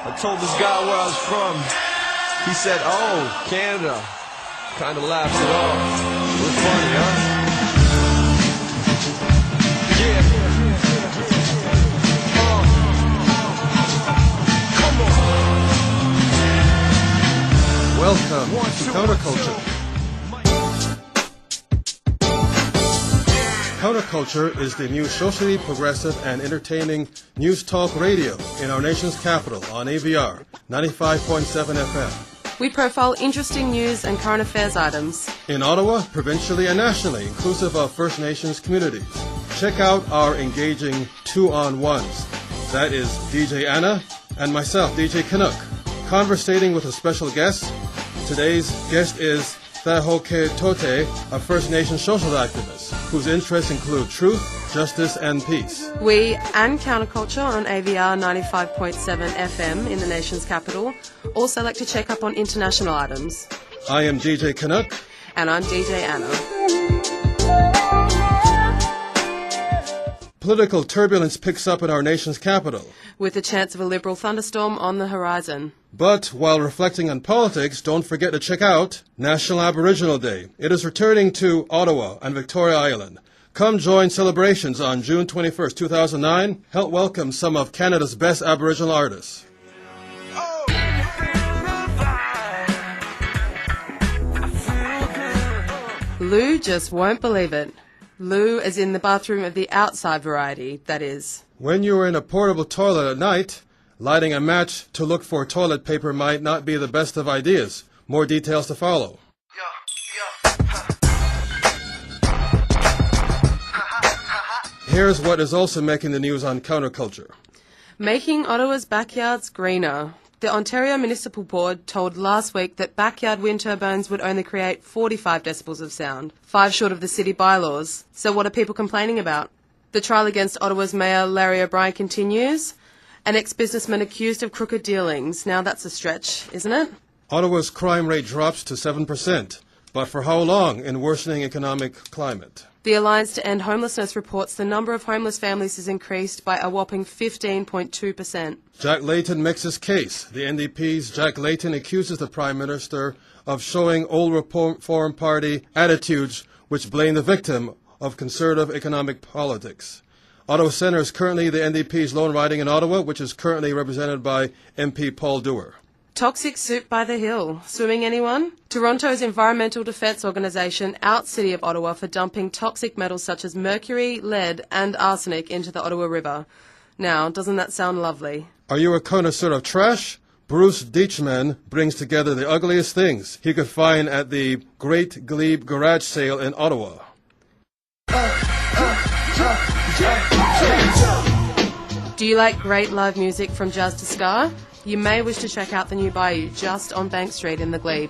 I told this guy where I was from. He said, oh, Canada. Kind of laughed it off. It was funny, huh? Yeah. Come on. Welcome to Counterculture. Counterculture is the new socially progressive and entertaining news talk radio in our nation's capital on AVR 95.7 FM. We profile interesting news and current affairs items In Ottawa, provincially and nationally, inclusive of First Nations communities. Check out our engaging two-on-ones. That is DJ Anna and myself, DJ Canuck, conversating with a special guest. Today's guest is Thahoke Tote, a First Nation social activist, whose interests include truth, justice, and peace. We and Counterculture on AVR 95.7 FM in the nation's capital also like to check up on international items. I am DJ Canuck. And I'm DJ Anna. Political turbulence picks up in our nation's capital. With the chance of a Liberal thunderstorm on the horizon. But while reflecting on politics, don't forget to check out National Aboriginal Day. It is returning to Ottawa and Victoria Island. Come join celebrations on June 21st, 2009. Help welcome some of Canada's best Aboriginal artists. Lou just won't believe it. Lou as in the bathroom of the outside variety, that is. When you are in a portable toilet at night, lighting a match to look for toilet paper might not be the best of ideas. More details to follow. Here's what is also making the news on Counterculture. Making Ottawa's backyards greener. The Ontario Municipal Board told last week that backyard wind turbines would only create 45 decibels of sound, 5 short of the city bylaws. So what are people complaining about? The trial against Ottawa's Mayor Larry O'Brien continues. An ex-businessman accused of crooked dealings. Now that's a stretch, isn't it? Ottawa's crime rate drops to 7%. But for how long in worsening economic climate? The Alliance to End Homelessness reports the number of homeless families has increased by a whopping 15.2%. Jack Layton makes his case. The NDP's Jack Layton accuses the Prime Minister of showing old Reform Party attitudes which blame the victim of conservative economic politics. Ottawa Centre is currently the NDP's lone riding in Ottawa, which is currently represented by MP Paul Dewar. Toxic soup by the hill. Swimming anyone? Toronto's Environmental Defence Organisation out City of Ottawa for dumping toxic metals such as mercury, lead and arsenic into the Ottawa River. Now, doesn't that sound lovely? Are you a connoisseur of trash? Bruce Deitchman brings together the ugliest things he could find at the Great Glebe Garage Sale in Ottawa. Do you like great live music from jazz to ska? You may wish to check out the new Bayou just on Bank Street in the Glebe.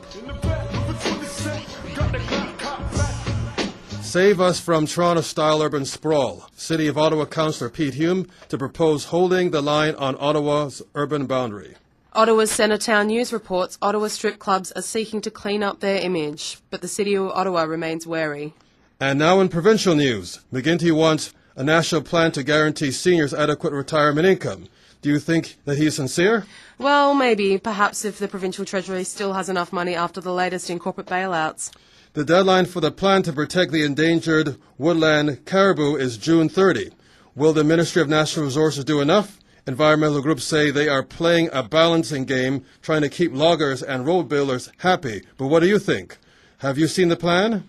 Save us from Toronto-style urban sprawl. City of Ottawa Councillor Pete Hume to propose holding the line on Ottawa's urban boundary. Ottawa's Centretown News reports Ottawa strip clubs are seeking to clean up their image, but the City of Ottawa remains wary. And now in provincial news, McGuinty wants a national plan to guarantee seniors adequate retirement income. Do you think that he's sincere? Well, maybe. Perhaps if the provincial treasury still has enough money after the latest in corporate bailouts. The deadline for the plan to protect the endangered woodland caribou is June 30. Will the Ministry of Natural Resources do enough? Environmental groups say they are playing a balancing game, trying to keep loggers and road builders happy. But what do you think? Have you seen the plan?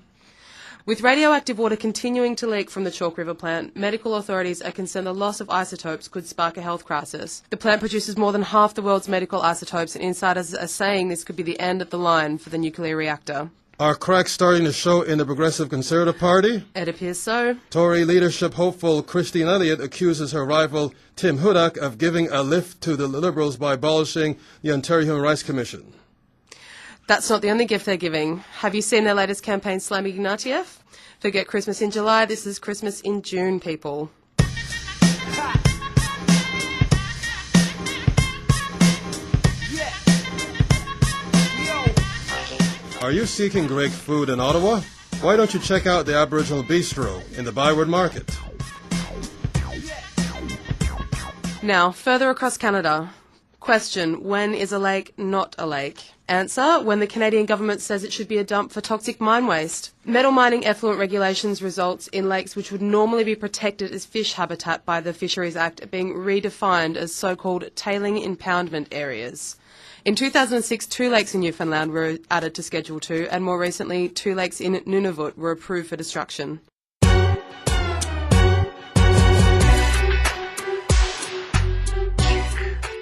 With radioactive water continuing to leak from the Chalk River plant, medical authorities are concerned the loss of isotopes could spark a health crisis. The plant produces more than half the world's medical isotopes, and insiders are saying this could be the end of the line for the nuclear reactor. Are cracks starting to show in the Progressive Conservative Party? It appears so. Tory leadership hopeful Christine Elliott accuses her rival Tim Hudak of giving a lift to the Liberals by abolishing the Ontario Human Rights Commission. That's not the only gift they're giving. Have you seen their latest campaign, Slamming Ignatieff? Forget Christmas in July, this is Christmas in June, people. Are you seeking great food in Ottawa? Why don't you check out the Aboriginal Bistro in the Byward Market? Now, further across Canada, Question: when is a lake not a lake? Answer: when the Canadian government says it should be a dump for toxic mine waste. Metal mining effluent regulations results in lakes which would normally be protected as fish habitat by the Fisheries Act being redefined as so-called tailing impoundment areas. In 2006, 2 lakes in Newfoundland were added to Schedule 2, and more recently, 2 lakes in Nunavut were approved for destruction.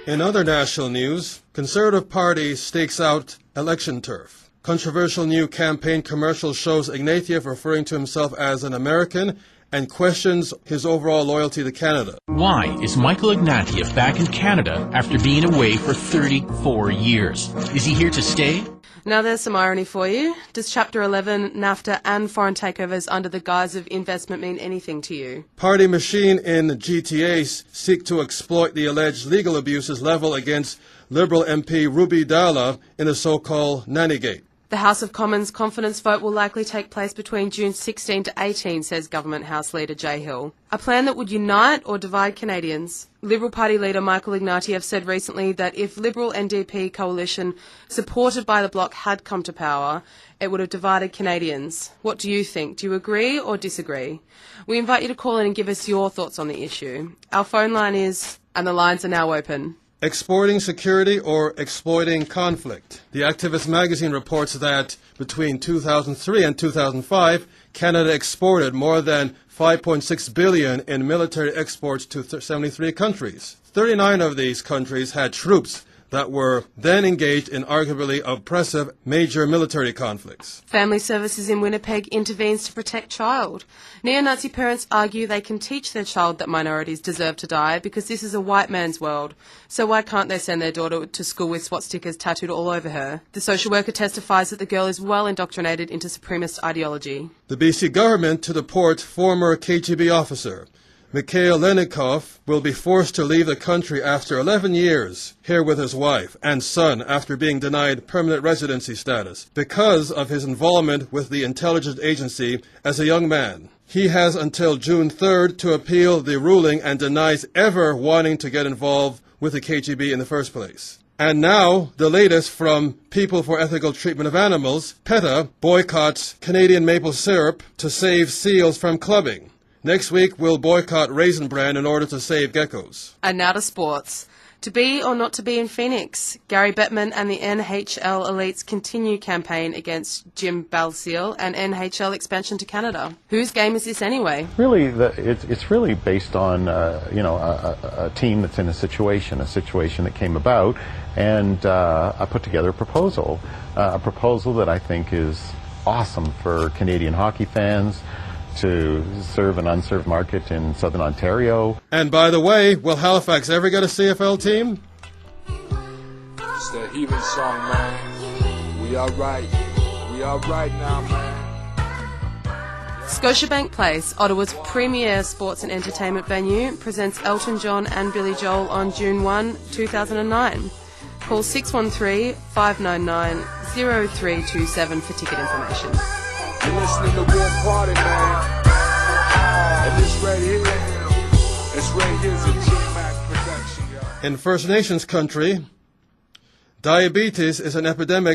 In other national news, Conservative Party stakes out election turf. Controversial new campaign commercial shows Ignatieff referring to himself as an American and questions his overall loyalty to Canada. Why is Michael Ignatieff back in Canada after being away for 34 years? Is he here to stay? Now there's some irony for you. Does Chapter 11, NAFTA and foreign takeovers under the guise of investment mean anything to you? Party machine in GTA seek to exploit the alleged legal abuses leveled against Liberal MP Ruby Dalla in the so-called Nannygate. The House of Commons confidence vote will likely take place between June 16 to 18, says Government House Leader Jay Hill. A plan that would unite or divide Canadians. Liberal Party leader Michael Ignatieff said recently that if Liberal NDP coalition supported by the Bloc had come to power, it would have divided Canadians. What do you think? Do you agree or disagree? We invite you to call in and give us your thoughts on the issue. Our phone line is, and the lines are now open. Exporting security or exploiting conflict. The Activist magazine reports that between 2003 and 2005, Canada exported more than $5.6 billion in military exports to 73 countries. 39 of these countries had troops that were then engaged in arguably oppressive major military conflicts. Family Services in Winnipeg intervenes to protect child. Neo-Nazi parents argue they can teach their child that minorities deserve to die because this is a white man's world. So why can't they send their daughter to school with swastikas tattooed all over her? The social worker testifies that the girl is well indoctrinated into supremacist ideology. The BC government to deport former KGB officer. Mikhail Lennikov will be forced to leave the country after 11 years, here with his wife and son after being denied permanent residency status because of his involvement with the intelligence agency as a young man. He has until June 3rd to appeal the ruling and denies ever wanting to get involved with the KGB in the first place. And now, the latest from People for Ethical Treatment of Animals, PETA boycotts Canadian maple syrup to save seals from clubbing. Next week, we'll boycott Raisin Bran in order to save geckos. And now to sports. To be or not to be in Phoenix, Gary Bettman and the NHL Elites continue campaign against Jim Balseal and NHL expansion to Canada. Whose game is this anyway? Really, it's really based on a team that's in a situation that came about, and I put together a proposal that I think is awesome for Canadian hockey fans, to serve an unserved market in Southern Ontario. And by the way, will Halifax ever get a CFL team? It's that heathen song, man. We are right. We are right now, man. Scotiabank Place, Ottawa's premier sports and entertainment venue, presents Elton John and Billy Joel on June 1, 2009. Call 613-599-0327 for ticket information. You're listening to Warm Party, man. And this right here is a G-Mac production, y'all. In First Nations country, diabetes is an epidemic